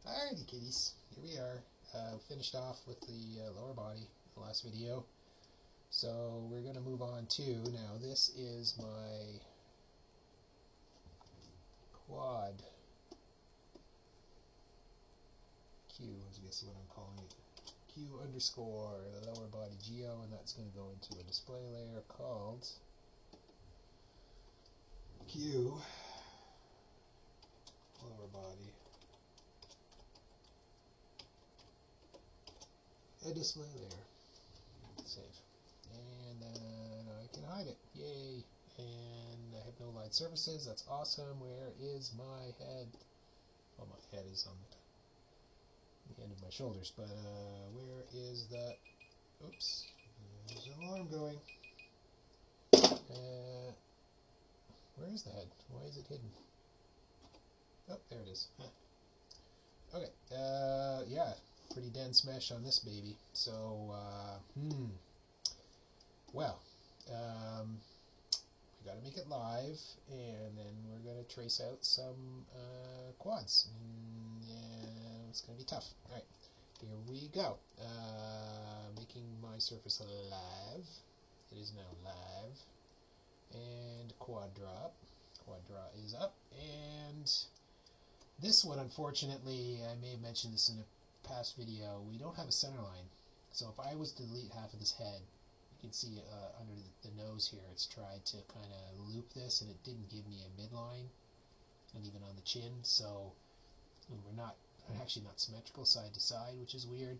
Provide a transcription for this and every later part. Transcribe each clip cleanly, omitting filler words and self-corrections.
Alrighty kitties, here we are. Finished off with the lower body in the last video. So we're going to move on to, now this is my quad Q, I guess is what I'm calling it. Q underscore the lower body geo, and that's going to go into a display layer called Q lower body. A display layer. Save. And then I can hide it. Yay! And I have no light surfaces. That's awesome. Where is my head? Well, my head is on the end of my shoulders, but where is that? Oops. There's an alarm going. Where is the head? Why is it hidden? Oh, there it is. Huh. Okay. Yeah. Pretty dense mesh on this baby. So, well, we got to make it live, and then we're going to trace out some quads. Yeah, it's going to be tough. All right, here we go. Making my surface live. It is now live. And quad drop. Quad draw is up. And this one, unfortunately, I may have mentioned this in a past video, we don't have a center line. So if I was to delete half of this head, you can see under the nose here, it's tried to kind of loop this, and it didn't give me a midline, and even on the chin. So we're actually not symmetrical side to side, which is weird.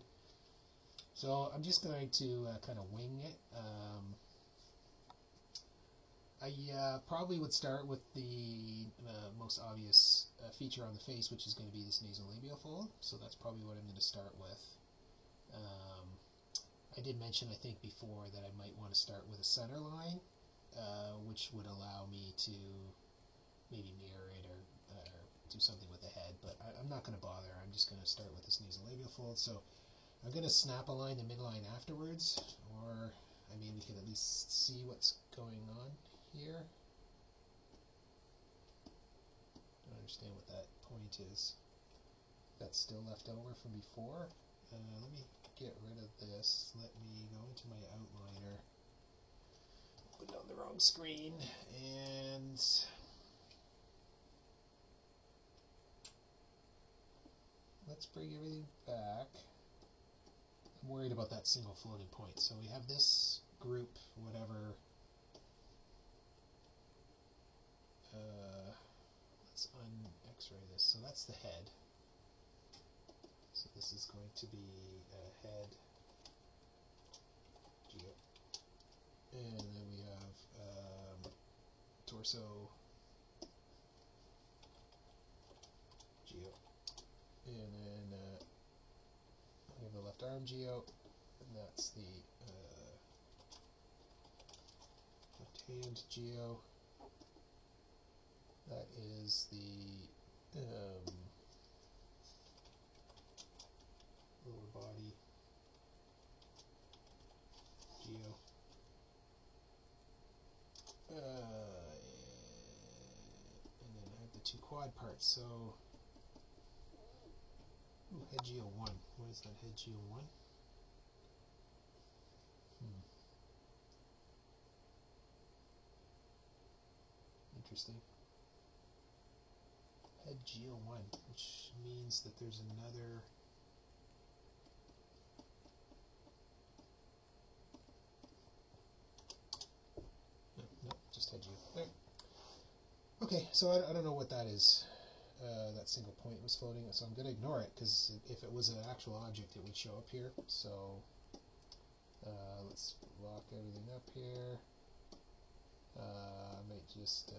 So I'm just going to kind of wing it. I probably would start with the most obvious feature on the face, which is going to be this nasolabial fold. So that's probably what I'm going to start with. I did mention, I think, before that I might want to start with a center line, which would allow me to maybe mirror it or do something with the head. But I'm not going to bother. I'm just going to start with this nasolabial fold. So I'm going to snap align the midline afterwards, or I mean, we can at least see what's going on here. Don't understand what that point is. That's still left over from before. Let me get rid of this. Let me go into my outliner. Put it on the wrong screen, and let's bring everything back. I'm worried about that single floating point. So we have this group, whatever. Let's un-X-ray this. So that's the head. So this is going to be a head geo. And then we have torso geo. And then we have the left arm geo. And that's the left hand geo. That is the lower body geo. And then I have the two quad parts. So, head geo 1. What is that head geo 1? Interesting. Head geo 1, which means that there's another no, just head geo. There. Okay, so I don't know what that is. That single point was floating, so I'm going to ignore it, because if it was an actual object, it would show up here. So let's lock everything up here. I might just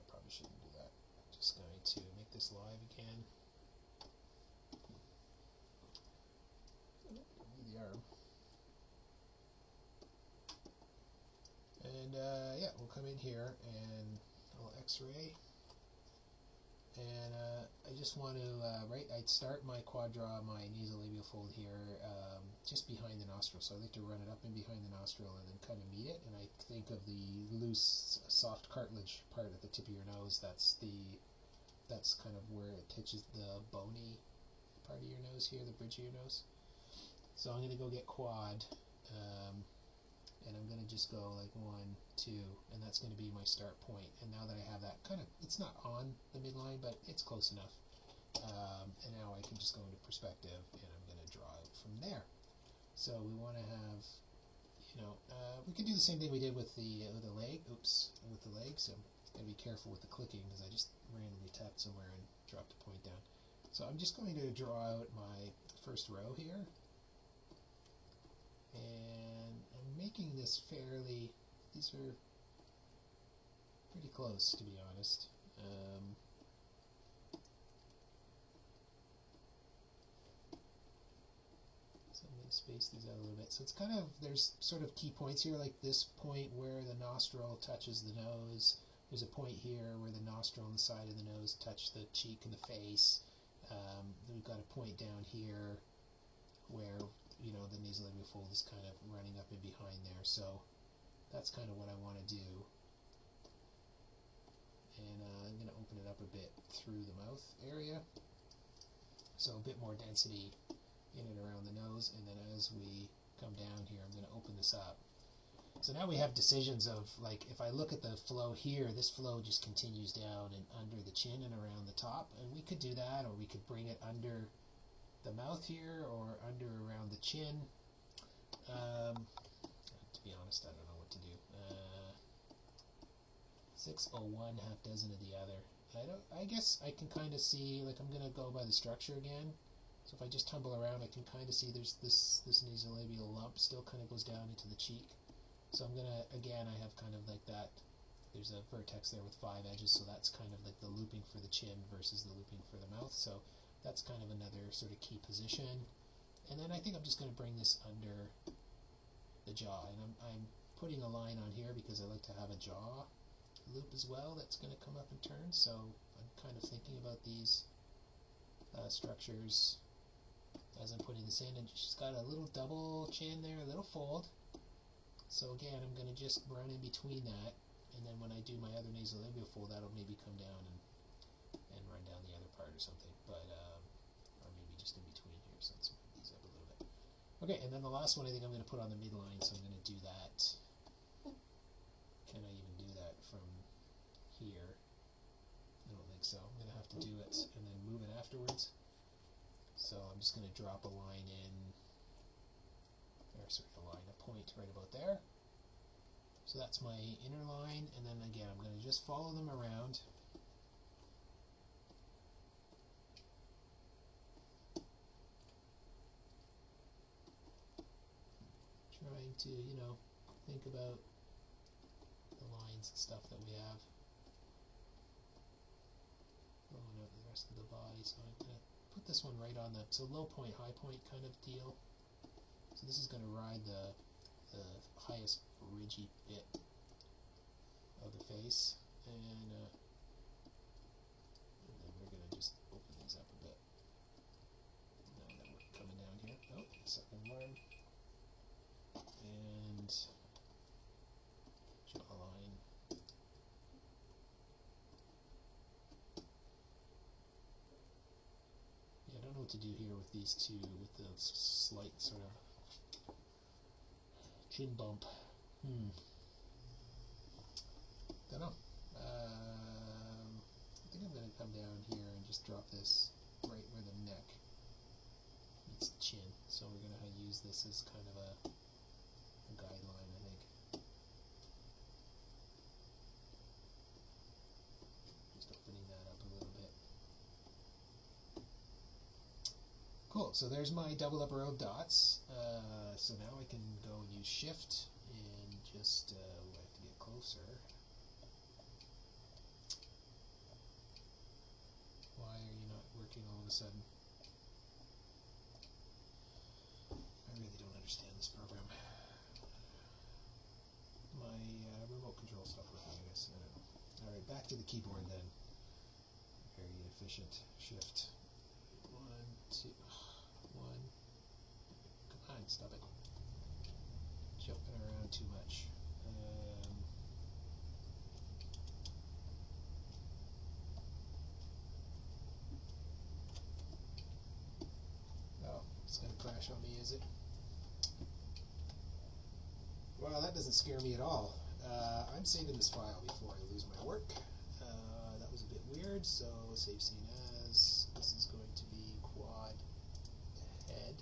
probably shouldn't do that. I'm just going to make this live again. The arm. And yeah, we'll come in here and I'll X-ray. And I just want to, I'd start my quad draw, my nasolabial fold here, just behind the nostril. So I like to run it up and behind the nostril and then kind of meet it. And I think of the loose, soft cartilage part at the tip of your nose. That's the that's kind of where it touches the bony part of your nose here, the bridge of your nose. So I'm going to go get quad, and I'm going to just go like 1, 2, and that's going to be my start point. And now that I have that kind of, it's not on the midline, but it's close enough. And now I can just go into perspective, and I'm going to draw it from there. So we want to have, we can do the same thing we did with the leg. Oops, with the leg. So gotta be careful with the clicking because I just randomly tapped somewhere and dropped a point down. So I'm just going to draw out my first row here, and I'm making this fairly. These are pretty close, to be honest. So I'm going to space these out a little bit. So it's kind of, there's sort of key points here, like this point where the nostril touches the nose. There's a point here where the nostril and the side of the nose touch the cheek and the face. We've got a point down here where, the nasolabial fold is kind of running up and behind there. So that's kind of what I want to do. And I'm going to open it up a bit through the mouth area. So a bit more density in and around the nose, and then as we come down here, I'm going to open this up. So now we have decisions of, like, if I look at the flow here, this flow just continues down and under the chin and around the top, and we could do that, or we could bring it under the mouth here, or under around the chin. To be honest, I don't know what to do. 601, half dozen of the other. I guess I can kind of see, like, I'm going to go by the structure again. So if I just tumble around, I can kind of see there's this nasolabial lump still kind of goes down into the cheek. So I'm going to, again, I have kind of like that, there's a vertex there with 5 edges, so that's kind of like the looping for the chin versus the looping for the mouth. So that's kind of another sort of key position. And then I think I'm just going to bring this under the jaw. And I'm putting a line on here because I like to have a jaw loop as well that's going to come up and turn. So I'm kind of thinking about these structures as I'm putting this in, and she's got a little double chin there, a little fold. So again, I'm going to just run in between that, and then when I do my other nasolabial fold, that'll maybe come down and run down the other part or something, but or maybe just in between here, so let's move these up a little bit. Okay, and then the last one I think I'm going to put on the midline, so I'm going to do that. Can I even do that from here? I don't think so. I'm going to have to do it and then move it afterwards. So I'm just going to drop a line in, or sorry, a point right about there. So that's my inner line, and then again I'm going to just follow them around. Trying to, think about the lines and stuff that we have. Blowing out the rest of the body, so I'm going to put this one right on the, so low point, high point kind of deal. So this is going to ride the highest ridgy bit of the face, and then we're going to just open these up a bit. Now that we're coming down here, second one, and jawline. Yeah, I don't know what to do here with these two, with the slight sort of chin bump. Don't know. I think I'm going to come down here and just drop this right where the neck meets the chin. So we're going to use this as kind of a guideline, I think. Just opening that up a little bit. Cool, so there's my double upper row dots. So now I can go and use shift and just, I have to get closer. Why are you not working all of a sudden? I really don't understand this program. My remote control stuff working, I guess. I don't know. Alright, back to the keyboard then. Very efficient. Shift. 1, 2, 1. Come on, stop it. Jumping around too much. doesn't scare me at all. I'm saving this file before I lose my work. That was a bit weird, so save scene as. This is going to be quad head.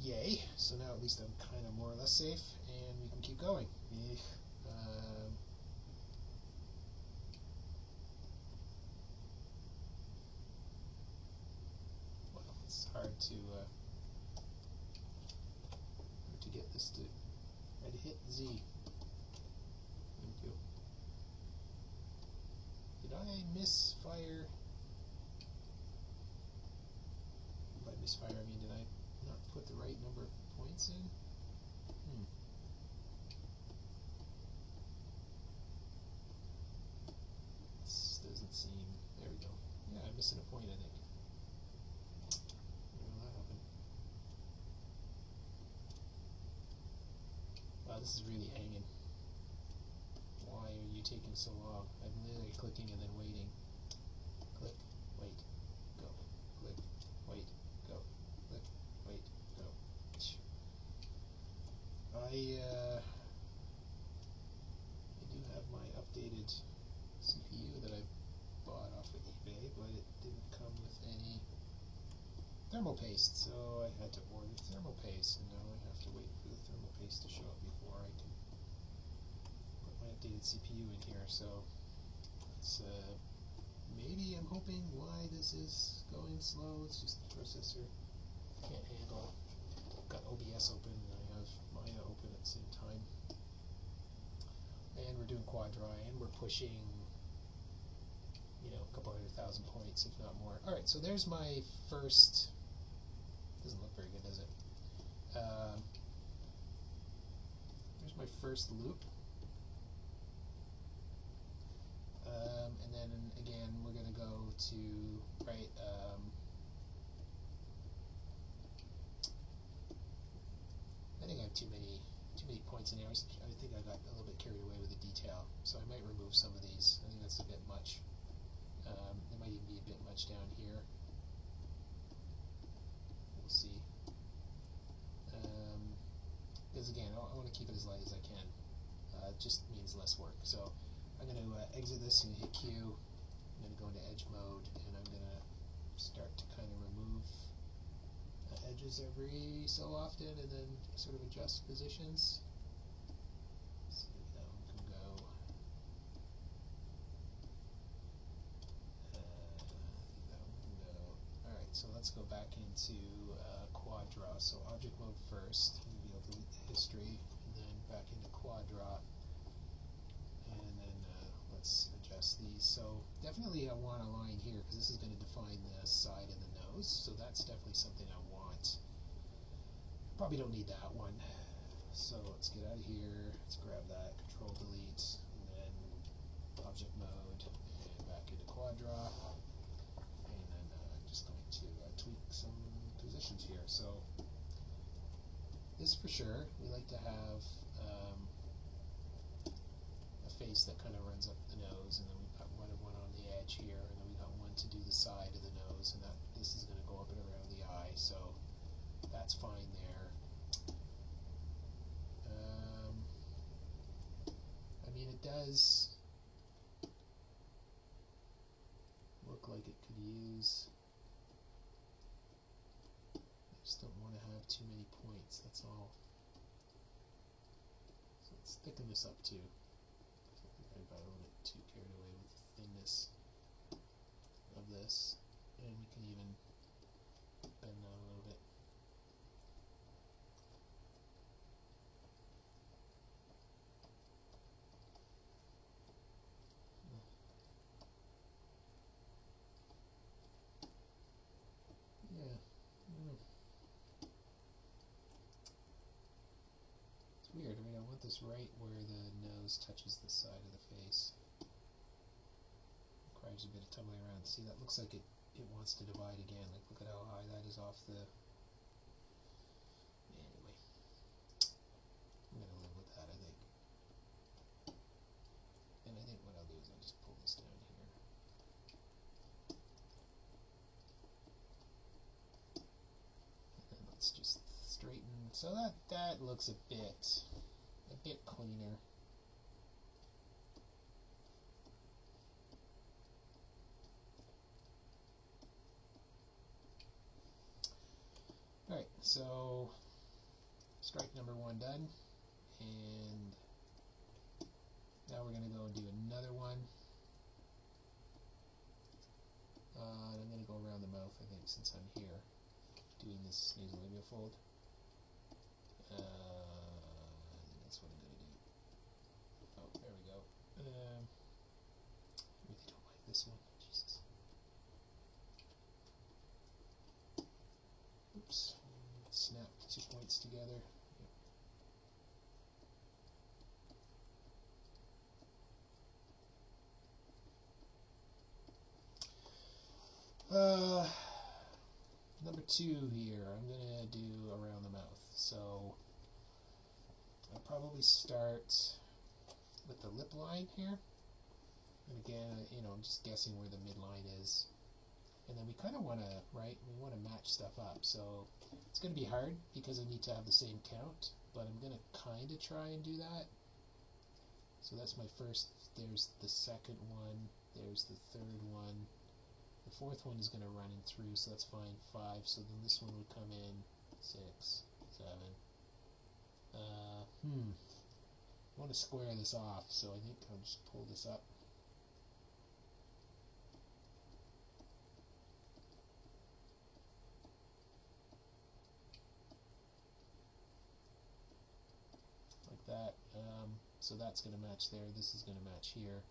Yay, so now at least I'm kind of more or less safe, and we can keep going. Well, it's hard to get this to... I'd hit Z. Thank you. Did I misfire? By misfire, I mean, did I not put the right number of points in? This doesn't seem... There we go. Yeah, I'm missing a point, I think. Where will that happen? Wow, this is really hanging. Why are you taking so long? I'm literally clicking and then waiting. Click, wait, go. Click, wait, go. Click, wait, go. I do have my updated CPU that I bought off of eBay, but it didn't come with any thermal paste, so I had to order thermal paste, and now I have to wait for the thermal paste to show up before I can put my updated CPU in here. So it's maybe I'm hoping why this is going slow. It's just the processor can't handle. I've got OBS open and I have Maya open at the same time, and we're doing Quadra, and we're pushing, you know, a couple 100,000 points, if not more. Alright, so there's my first... Doesn't look very good, does it? There's my first loop. And then again, we're going to go to, right, I think I have too many points in there. I think I got a little bit carried away with the detail, so I might remove some of these. I think that's a bit much. There might even be a bit much down here. We'll see. Because again, I want to keep it as light as I can. It just means less work. So I'm going to exit this and hit Q. I'm going to go into edge mode, and I'm going to start to kind of remove edges every so often, and then sort of adjust positions. So that one can go. Alright, so let's go back into Quadra. So object mode first, maybe I'll delete the history, and then back into Quadra, and then let's adjust these. So definitely I want a line here, because this is going to define the side of the nose, so that's definitely something I want. Probably don't need that one. So let's get out of here, let's grab that, Control Delete, and then object mode, and back into Quadra, and then I'm just going to tweak some positions here. So this for sure, we like to have a face that kind of runs up the nose, and then we've got one on the edge here, and then we've got one to do the side of the nose, and that this is going to go up and around the eye, so that's fine there. I mean, it does look like it could use... I just don't want to have too many points, that's all. So let's thicken this up too. I got a little bit too carried away with the thinness of this, and we can even bend that a little bit. It's weird. I mean, I want this right where the nose touches the side of the face. Requires a bit of tumbling around. See, that looks like it wants to divide again. Like, look at how high that is off the... Anyway. I'm going to live with that, I think. And I think what I'll do is I'll just pull this down here. so that looks a bit cleaner. Alright, so stripe number 1 done, and now we're going to go and do another one. And I'm going to go around the mouth, I think, since I'm here doing this nasolabial fold. I think that's what I'm going to do. Oh, there we go. I really don't like this one. Jesus. Oops. Snap 2 points together. Number 2 here, I'm going to do around the mouth. So I'll probably start with the lip line here. And again, I'm just guessing where the midline is. And then we kind of want to, we want to match stuff up. So it's going to be hard because I need to have the same count, but I'm going to kind of try and do that. So that's my first, there's the second one, there's the third one. The fourth one is going to run in through, so that's fine, 5. So then this one would come in 6, 7. I want to square this off, so I think I'll just pull this up. Like that. So that's going to match there. This is going to match here.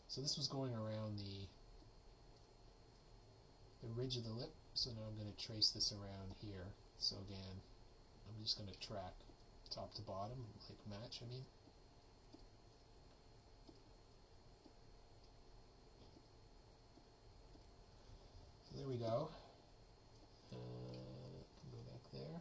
So this was going around the ridge of the lip, so now I'm going to trace this around here. So again, I'm just going to track top to bottom, like match, I mean. So there we go. Go back there.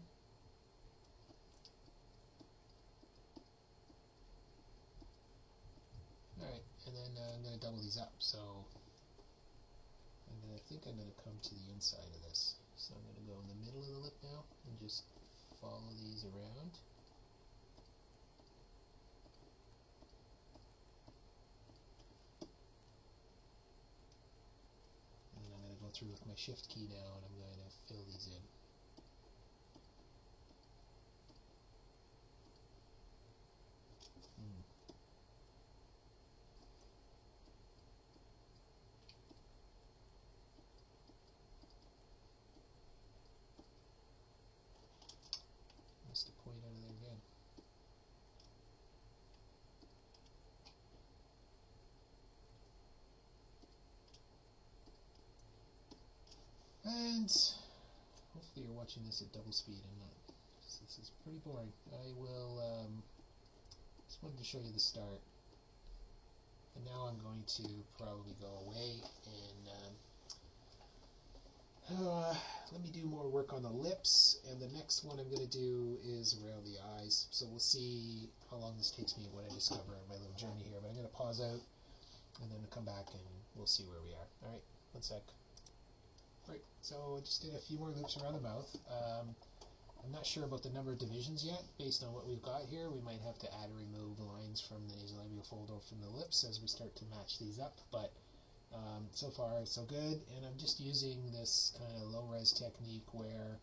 Alright, and then I'm going to double these up, so I think I'm going to come to the inside of this. So I'm going to go in the middle of the lip now and just follow these around. And then I'm going to go through with my shift key now and I'm going to fill these in. Missed a point out of there again. And hopefully you're watching this at double speed and not. This is pretty boring. I will just wanted to show you the start. And now I'm going to probably go away and let me do more work on the lips, and the next one I'm going to do is around the eyes. So we'll see how long this takes me, what I discover on my little journey here. But I'm going to pause out and then come back and we'll see where we are. Alright, 1 sec. Right, so I just did a few more loops around the mouth. I'm not sure about the number of divisions yet. Based on what we've got here, we might have to add or remove lines from the nasolabial fold or from the lips as we start to match these up. But so far, so good. And I'm just using this kind of low-res technique where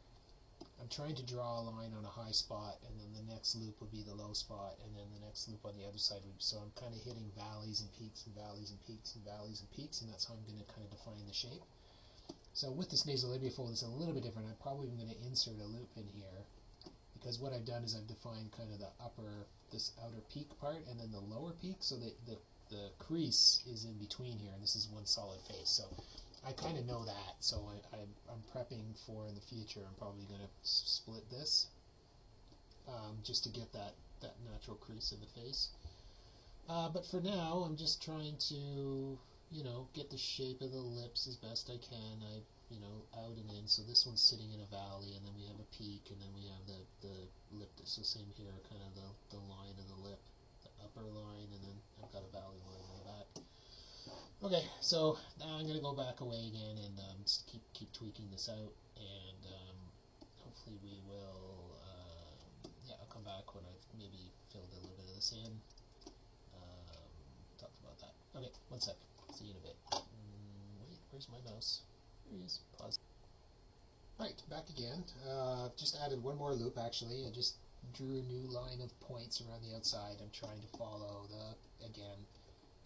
I'm trying to draw a line on a high spot, and then the next loop would be the low spot, and then the next loop on the other side would be. So I'm kind of hitting valleys and peaks and valleys and peaks and valleys and peaks, and that's how I'm going to kind of define the shape. So with this nasolabial fold, it's a little bit different. I'm probably going to insert a loop in here, because what I've done is I've defined kind of the this outer peak part, and then the lower peak, so that the crease is in between here, and this is one solid face. So I kind of know that, so I'm prepping for in the future. I'm probably going to split this just to get that natural crease in the face. But for now, I'm just trying to get the shape of the lips as best I can. Out and in. So this one's sitting in a valley, and then we have a peak, and then we have the lip. So same here, kind of the line of the lip, the upper line, and then I've got a valley line on the back. Okay, so now I'm going to go back away again and just keep tweaking this out, and hopefully we will back when I've maybe filled a little bit of this in. Talk about that. Okay, one sec. See you in a bit. Wait, where's my mouse? There he is. Pause. Alright, back again. Just added one more loop actually. I just drew a new line of points around the outside. I'm trying to follow the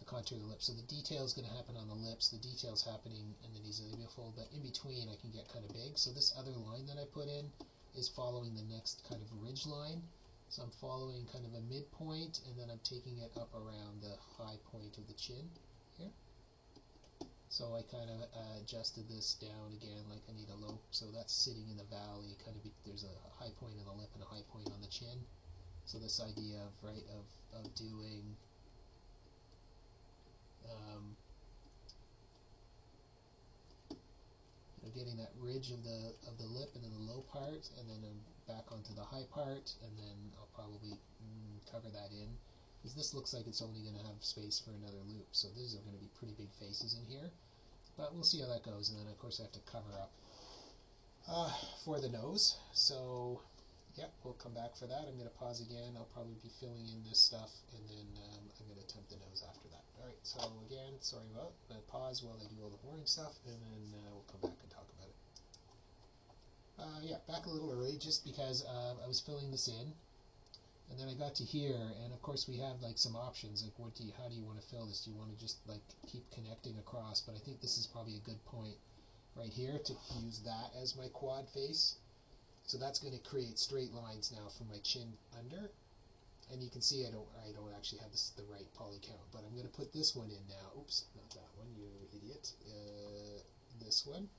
contour of the lips. So the detail is going to happen on the lips. The detail's happening underneath the labial fold, but in between I can get kind of big. So this other line that I put in is following the next kind of ridge line. So I'm following kind of a midpoint, and then I'm taking it up around the high point of the chin here. So I kind of adjusted this down again, like I need a low, so that's sitting in the valley, kind of there's a high point on the lip and a high point on the chin. So this idea of, right, of doing getting that ridge of the lip and then the low part, and then back onto the high part, and then I'll probably cover that in, because this looks like it's only going to have space for another loop, so these are going to be pretty big faces in here, but we'll see how that goes. And then of course I have to cover up for the nose, so yeah, we'll come back for that. I'm going to pause again. I'll probably be filling in this stuff, and then I'm going to attempt the nose after that. Alright, so again, sorry about the pause while I do all the boring stuff, and then we'll come back and talk about it. Yeah, back a little early, just because I was filling this in, and then I got to here, and of course we have like some options, like how do you want to fill this? Do you want to just like keep connecting across? But I think this is probably a good point right here to use that as my quad face. So that's going to create straight lines now from my chin under. And you can see I don't actually have the right poly count, but I'm going to put this one in now. Oops, not that one, you idiot. This one.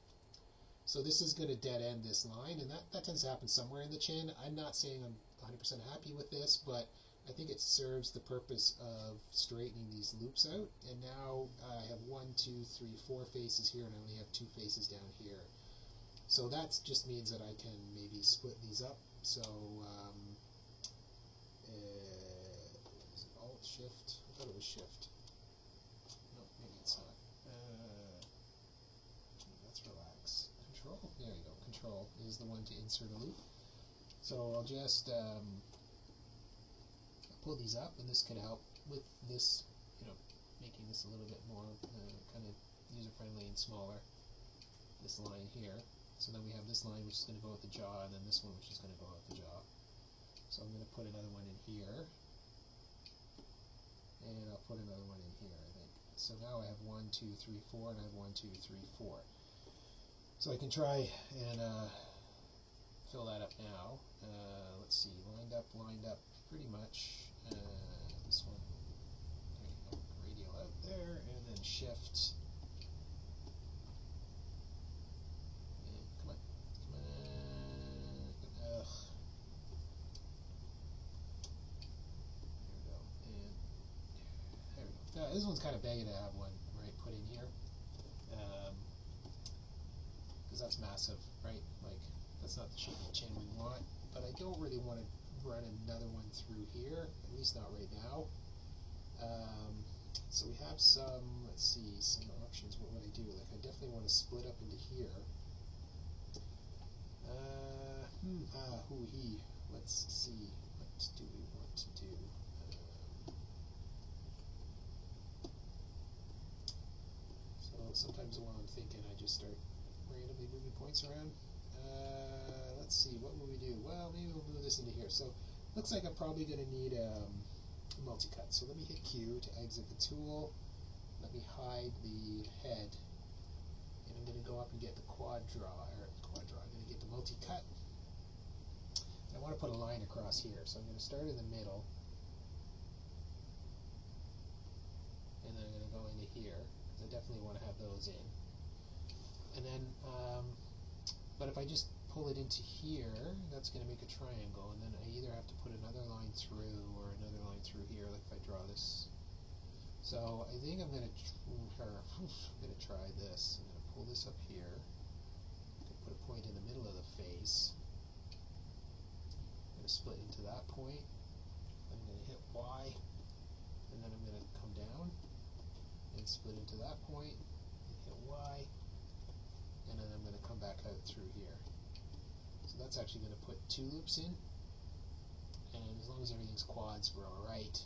So this is going to dead end this line, and that tends to happen somewhere in the chin. I'm not saying I'm 100% happy with this, but I think it serves the purpose of straightening these loops out. And now I have 1, 2, 3, 4 faces here, and I only have 2 faces down here. So that just means that I can maybe split these up. So is it Alt Shift? I thought it was Shift. No, maybe it's not. Let's relax. Control. There you go. Control is the one to insert a loop. So I'll just pull these up, and this could help with this, making this a little bit more kind of user-friendly and smaller. This line here. So then we have this line which is going to go with the jaw, and then this one which is going to go with the jaw. So I'm going to put another one in here, and I'll put another one in here, I think. So now I have 1, 2, 3, 4, and I have 1, 2, 3, 4. So I can try and fill that up now. Let's see, lined up, pretty much. This one, there you go, radial out there, and then shift. This one's kind of begging to have one put in here, because that's massive, right? Like, that's not the shape of the chin we want, but I don't really want to run another one through here, at least not right now. So we have some, let's see, some options. What would I do? Like, I definitely want to split up into here. Let's see, what do we want to do? Sometimes while I'm thinking, I just start randomly moving points around. Let's see, what will we do? Well, maybe we'll move this into here. So, looks like I'm probably going to need a multi-cut. So let me hit Q to exit the tool. Let me hide the head. And I'm going to go up and get the quad draw. I'm going to get the multi-cut. And I want to put a line across here. So I'm going to start in the middle. And then I'm going to go into here. I definitely want to have those in. And then, but if I just pull it into here, that's going to make a triangle, and then I either have to put another line through or another line through here, like if I draw this. So I think I'm going to try this. I'm going to pull this up here. I'm going to put a point in the middle of the face. I'm going to split into that point. I'm going to hit Y, and then I'm going to come down and split into that point, and hit Y, and then I'm going to come back out through here. So that's actually going to put 2 loops in, and as long as everything's quads, we're alright.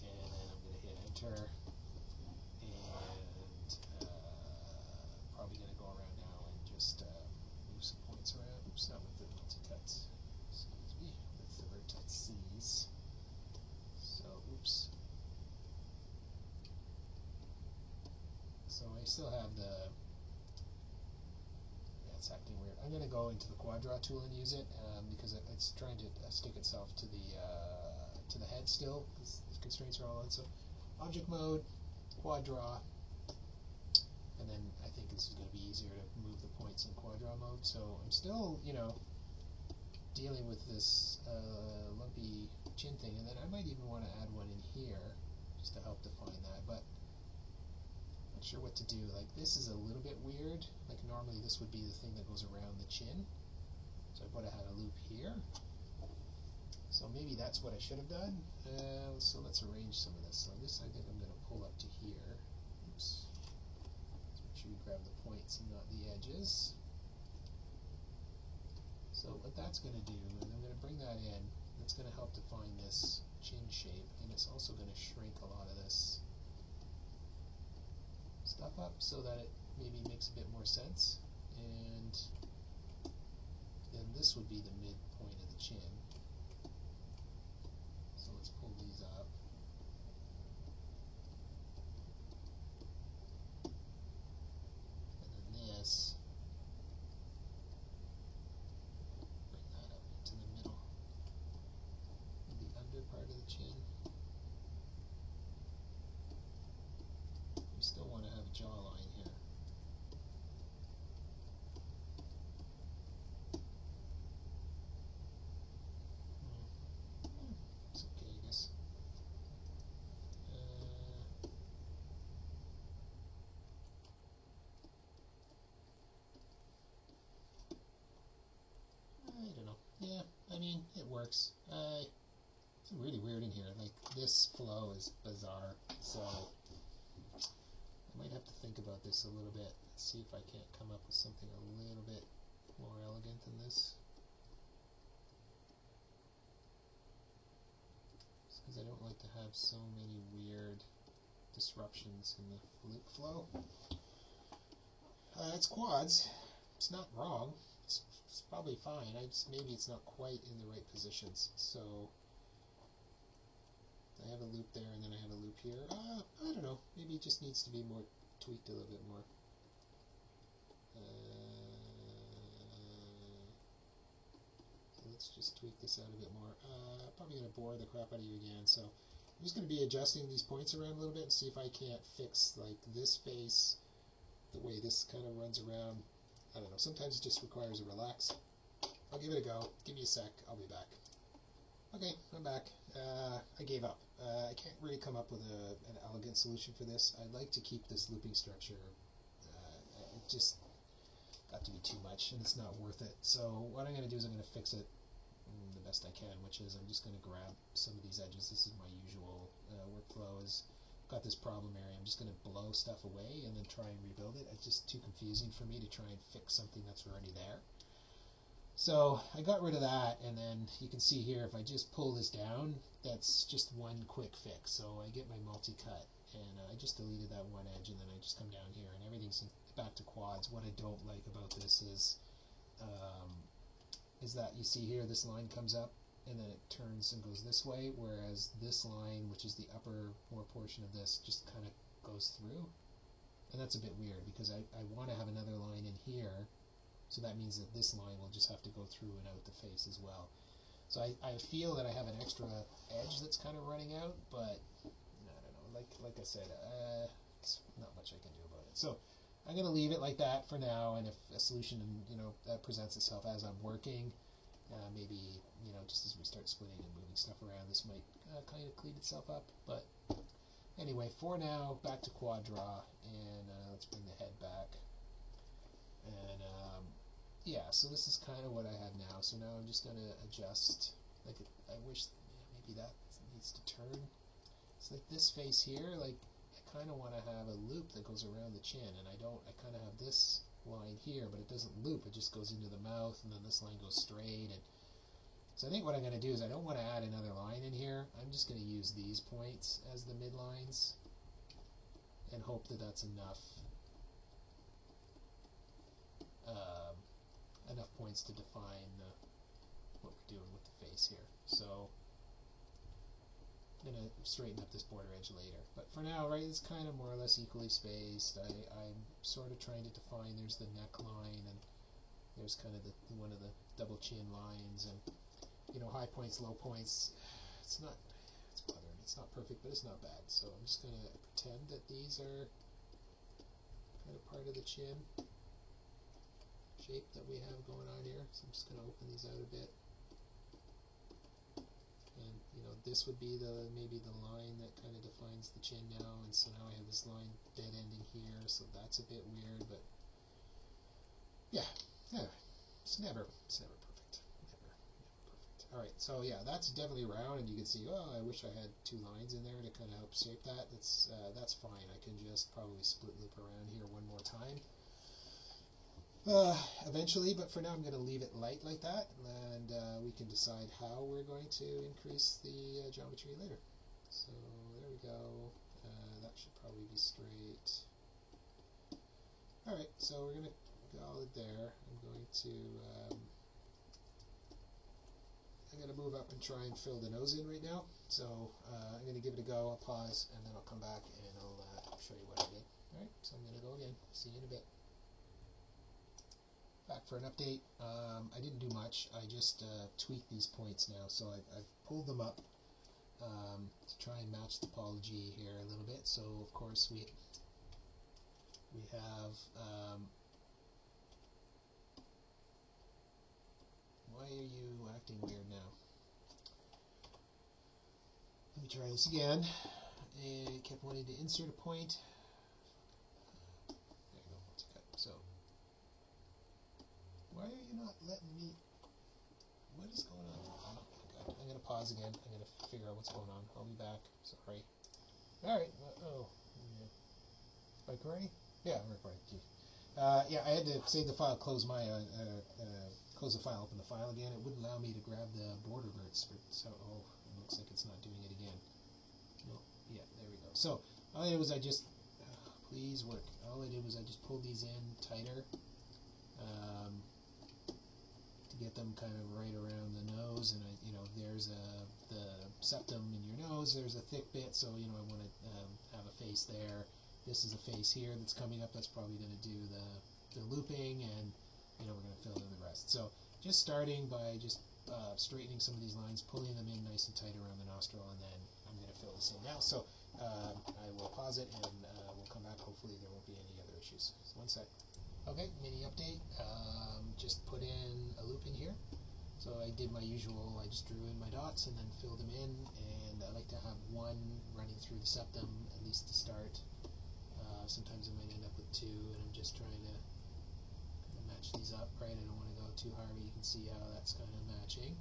And then I'm going to hit enter, and probably going to go around now and just move some points around. Oops, not with the multi-cuts. Excuse me, with the vertex C's. So, oops. So I still have the, yeah, it's acting weird. I'm going to go into the quad draw tool and use it because it's trying to stick itself to the head still, because the constraints are all on. So object mode, quad draw, and then I think this is going to be easier to move the points in quad draw mode. So I'm still, you know, dealing with this lumpy chin thing, and then I might even want to add one in here just to help define that, but not sure what to do. Like, this is a little bit weird. Like, normally this would be the thing that goes around the chin, so I would have had a loop here. So maybe that's what I should have done. So let's arrange some of this. So this I think I'm going to pull up to here. Oops. Let's make sure we grab the points and not the edges. So what that's going to do, and I'm going to bring that in, that's going to help define this chin shape, and it's also going to shrink a lot of this stuff up so that it maybe makes a bit more sense. And then this would be the midpoint of the chin. So let's pull these up. And then this, bring that up into the middle of the under part of the chin. We still want to have a jawline here. It's okay, I guess. I don't know. Yeah, I mean, it works. It's really weird in here. Like, this flow is bizarre, so I might have to think about this a little bit and see if I can't come up with something a little bit more elegant than this. Because I don't like to have so many weird disruptions in the loop flow. It's quads. It's not wrong. It's probably fine. Maybe it's not quite in the right positions. So I have a loop there, and then I have a loop here. I don't know. Maybe it just needs to be more tweaked a little bit more. So let's just tweak this out a bit more. Probably going to bore the crap out of you again. So I'm just going to be adjusting these points around a little bit and see if I can't fix like this face, the way this kind of runs around. I don't know. Sometimes it just requires a relax. I'll give it a go. Give me a sec. I'll be back. Okay, I'm back. I gave up. I can't really come up with an elegant solution for this. I'd like to keep this looping structure. It just got to be too much, and it's not worth it. So what I'm going to do is I'm going to fix it the best I can, which is I'm just going to grab some of these edges. This is my usual workflow. Is got this problem area. I'm just going to blow stuff away and then try and rebuild it. It's just too confusing for me to try and fix something that's already there. So I got rid of that, and then you can see here if I just pull this down, that's just one quick fix. So I get my multi-cut, and I just deleted that one edge, and then I just come down here, and everything's back to quads. What I don't like about this is that you see here this line comes up, and then it turns and goes this way, whereas this line, which is the upper more portion of this, just kind of goes through. And that's a bit weird, because I want to have another line in here. So that means that this line will just have to go through and out the face as well. So I feel that I have an extra edge that's kind of running out, but I don't know. Like I said, it's not much I can do about it. So I'm going to leave it like that for now, and if a solution presents itself as I'm working, maybe just as we start splitting and moving stuff around, this might kind of clean itself up. But anyway, for now, back to quad draw, and let's bring the head back. And yeah, so this is kind of what I have now. So now I'm just going to adjust. Like, I wish maybe that needs to turn. It's like this face here, like I kind of want to have a loop that goes around the chin, and I kind of have this line here, but it doesn't loop. It just goes into the mouth, and then this line goes straight, and So I think what I'm going to do is I don't want to add another line in here. I'm just going to use these points as the midlines and hope that that's enough enough points to define what we're doing with the face here. So I'm going to straighten up this border edge later. But for now, right, it's kind of more or less equally spaced. I'm sort of trying to define, there's the neckline, and there's kind of one of the double chin lines, and you know, high points, low points. It's bothering. It's not perfect, but it's not bad. So I'm just going to pretend that these are kind of part of the chin shape that we have going on here. So I'm just going to open these out a bit. And you know, this would be maybe the line that kind of defines the chin now, and so now I have this line dead ending here, so that's a bit weird, but yeah, it's never perfect. Never perfect. Alright, so yeah, that's definitely round, and you can see, oh, I wish I had two lines in there to kind of help shape that. That's fine. I can just probably split loop around here one more time. Eventually, but for now I'm going to leave it light like that, and we can decide how we're going to increase the geometry later. So there we go. That should probably be straight. Alright, so we're going to call it there. I'm going to move up and try and fill the nose in right now. So I'm going to give it a go. I'll pause, and then I'll come back and I'll show you what I did. Alright, so I'm going to go again. See you in a bit. Back for an update. I didn't do much. I just tweaked these points now, so I've pulled them up to try and match the topology here a little bit. So of course we have why are you acting weird now? Let me try this again. I kept wanting to insert a point. There you go. It's cut. So why are you not letting me? What is going on? Oh my god. I'm going to pause again. I'm going to figure out what's going on. I'll be back. Sorry. Alright. Oh. Yeah. Am I recording? Yeah, I'm recording. Yeah, I had to save the file, close the file, open the file again. It wouldn't allow me to grab the border verts. So, oh, it looks like it's not doing it again. No. Yeah, there we go. So, all I did was please work. All I did was I just pulled these in tighter. To get them kind of right around the nose, and there's the septum in your nose. There's a thick bit, so I want to have a face there. This is a face here that's coming up. That's probably going to do the looping, and we're going to fill in the rest. So just starting by just straightening some of these lines, pulling them in nice and tight around the nostril, and then I'm going to fill this in now. So I will pause it, and we'll come back. Hopefully there won't be any other issues. So one sec. Okay, mini update. Just put in a loop in here. So I did my usual, I just drew in my dots and then filled them in, and I like to have one running through the septum, at least to start. Sometimes I might end up with two, and I'm just trying to kind of match these up, right? I don't want to go too hard, but you can see how that's kind of matching.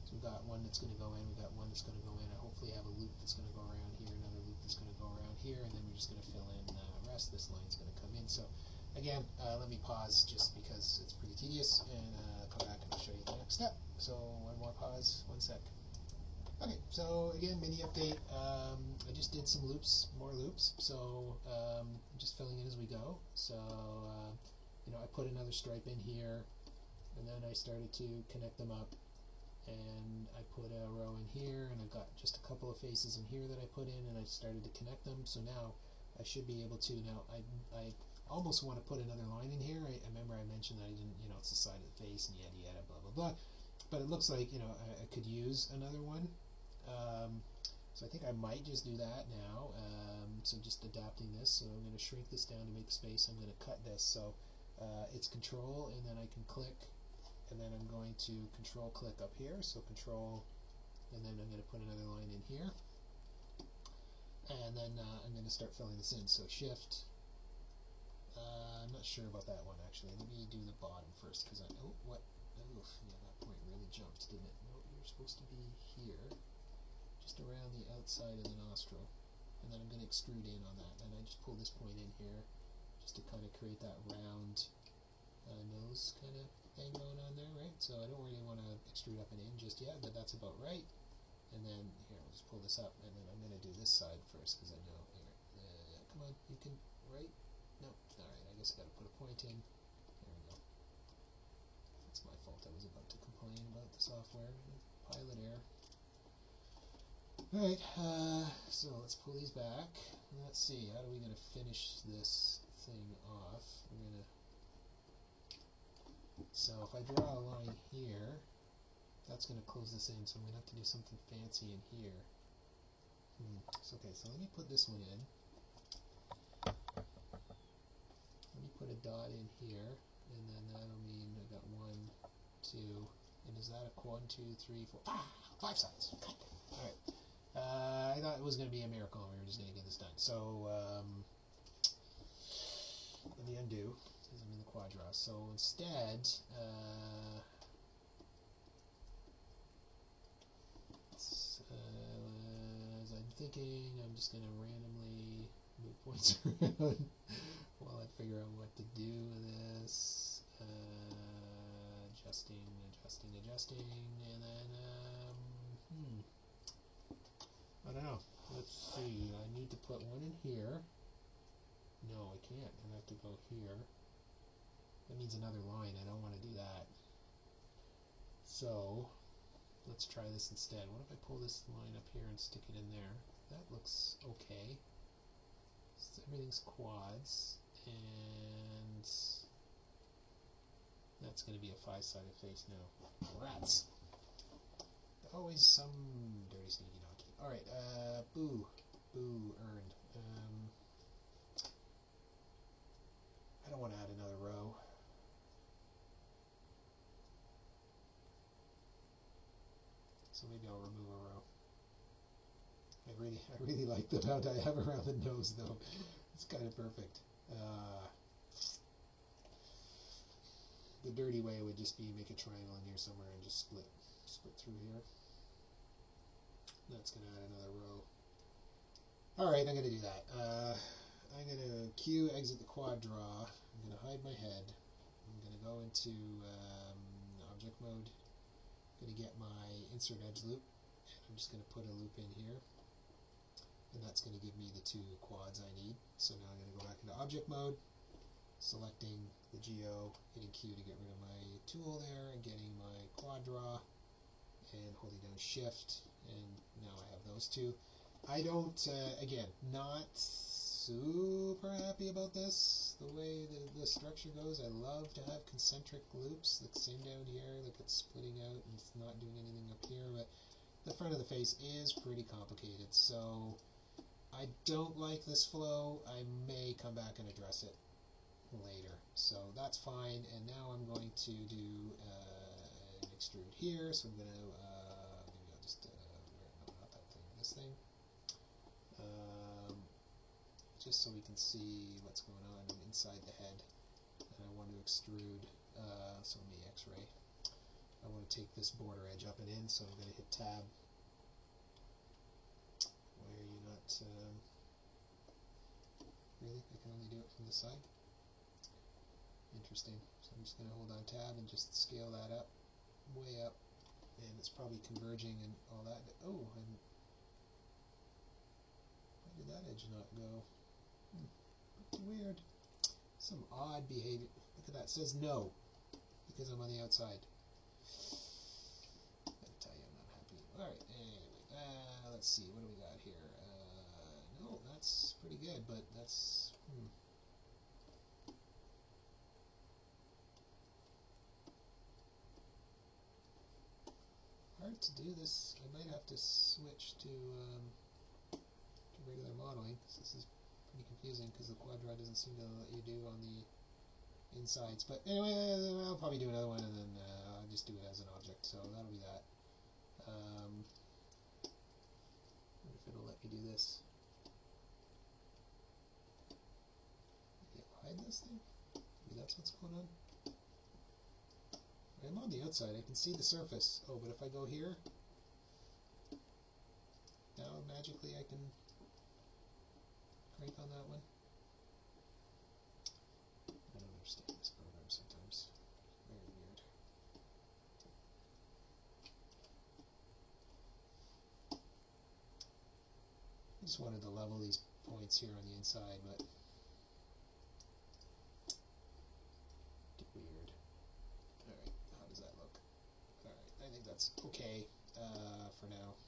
So we've got one that's going to go in, we've got one that's going to go in. I hopefully have a loop that's going to go around here, another loop that's going to go around here, and then we're just going to fill in the rest. This line's going to come in. So again, let me pause just because it's pretty tedious, and come back and I'll show you the next step. So one more pause, one sec. Okay, so again, mini update. I just did some loops, more loops, so I'm just filling in as we go. So I put another stripe in here, and then I started to connect them up, and I put a row in here, and I've got just a couple of faces in here that I put in, and I started to connect them. So now I should be able to. Now I almost want to put another line in here. I remember I mentioned that I didn't, it's the side of the face and yada yada blah blah blah. But it looks like I could use another one. So I think I might just do that now. So just adapting this. So I'm going to shrink this down to make space. I'm going to cut this. So it's Control, and then I can click, and then I'm going to Control click up here. So Control, and then I'm going to put another line in here, and then I'm going to start filling this in. So Shift. I'm not sure about that one actually. Let me do the bottom first, because yeah, that point really jumped, didn't it? No, you're supposed to be here, just around the outside of the nostril, and then I'm going to extrude in on that, and I just pull this point in here, just to kind of create that round nose kind of thing going on there, right? So I don't really want to extrude up and in just yet, but that's about right. And then, here, I'll just pull this up, and then I'm going to do this side first, because I know, here, come on, you can, right? No, alright, I guess I got to put a point in. There we go. That's my fault, I was about to complain about the software. Pilot error. Alright, so let's pull these back. Let's see, how are we going to finish this thing off? We're going to... So if I draw a line here, that's going to close this in, so I'm going to have to do something fancy in here. So, okay, so let me put this one in. Let me put a dot in here, and then that'll mean I got 1, 2, and is that a 1, 2, 3, 4, 5 sides. Alright. I thought it was going to be a miracle and we were just going to get this done. So, let me undo, because I'm in the quad draw. So instead, as I'm thinking, I'm just going to randomly move points around while I figure out what to do with this. Adjusting, and then, I don't know. Let's see. I need to put one in here. No, I can't. I have to go here. That means another line. I don't want to do that. So, let's try this instead. What if I pull this line up here and stick it in there? That looks okay. So everything's quads, and that's going to be a 5-sided face now. Rats! Always some dirty, sneaky donkey. Alright, boo, earned. I don't want to add another row. So maybe I'll remove a row. I really like the amount I have around the nose, though. It's kind of perfect. The dirty way would just be make a triangle in here somewhere and just split through here. That's going to add another row. Alright, I'm going to do that. I'm going to Q, exit the quad draw. I'm going to hide my head. I'm going to go into object mode. I'm going to get my insert edge loop. I'm just going to put a loop in here. And that's going to give me the 2 quads I need. So now I'm going to go back into object mode, selecting the geo, hitting Q to get rid of my tool there, and getting my quad draw, and holding down shift, and now I have those 2. I don't, again, not super happy about this, the way the structure goes. I love to have concentric loops, like same down here, like it's splitting out and it's not doing anything up here, but the front of the face is pretty complicated, so I don't like this flow. I may come back and address it later, so that's fine. And now I'm going to do an extrude here, so I'm going to maybe I'll just no, not that thing, this thing, just so we can see what's going on inside the head. And I want to extrude, so let me X-ray. I want to take this border edge up and in, so I'm going to hit tab. Why are you not really? I can only do it from the side. Interesting. So I'm just going to hold on tab and just scale that up, way up, and it's probably converging and all that. Oh, and why did that edge not go? Weird. Some odd behavior. Look at that. It says no because I'm on the outside. Gotta tell you, I'm not happy. Alright, anyway, let's see. What do we got here? No, that's pretty good, but that's... hard to do this. I might have to switch to regular modeling, because this is pretty confusing, because the quad draw doesn't seem to let you do on the insides. But anyway, I'll probably do another one, and then I'll just do it as an object, so that'll be that. Wonder if it'll let me do this. Maybe I'll hide this thing? Maybe that's what's going on? I'm on the outside, I can see the surface. Oh, but if I go here, now magically I can crank on that one. I don't understand this program sometimes. Very weird. Just wanted to level these points here on the inside, but weird. Alright, how does that look? Alright, I think that's okay for now.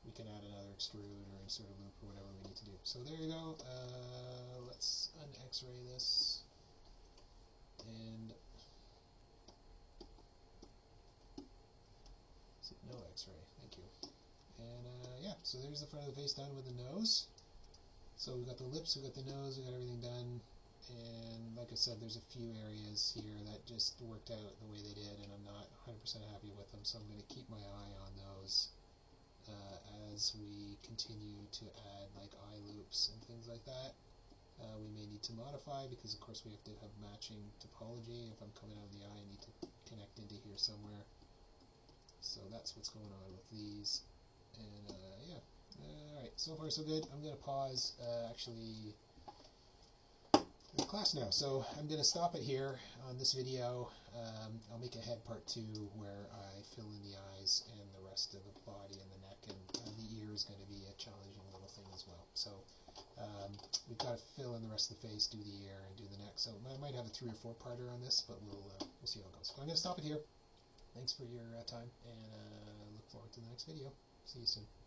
We can add another extrude or insert a loop or whatever we need to do. So there you go. Let's un-X-ray this. And no X-ray, thank you. And yeah, so there's the front of the face done with the nose. So we've got the lips, we've got the nose, we've got everything done. And like I said, there's a few areas here that just worked out the way they did, and I'm not 100% happy with them, so I'm going to keep my eye on those as we continue to add like eye loops and things like that. We may need to modify, because of course we have to have matching topology. If I'm coming out of the eye, I need to connect into here somewhere. So that's what's going on with these. And yeah, alright, so far so good. I'm going to pause actually the class now. So I'm going to stop it here on this video. I'll make a head part 2 where I fill in the eyes and the rest of the body and the neck, and the ear is going to be a challenging little thing as well. So we've got to fill in the rest of the face, do the ear, and do the neck. So I might have a 3 or 4 parter on this, but we'll see how it goes. So I'm going to stop it here. Thanks for your time, and look forward to the next video. See you soon.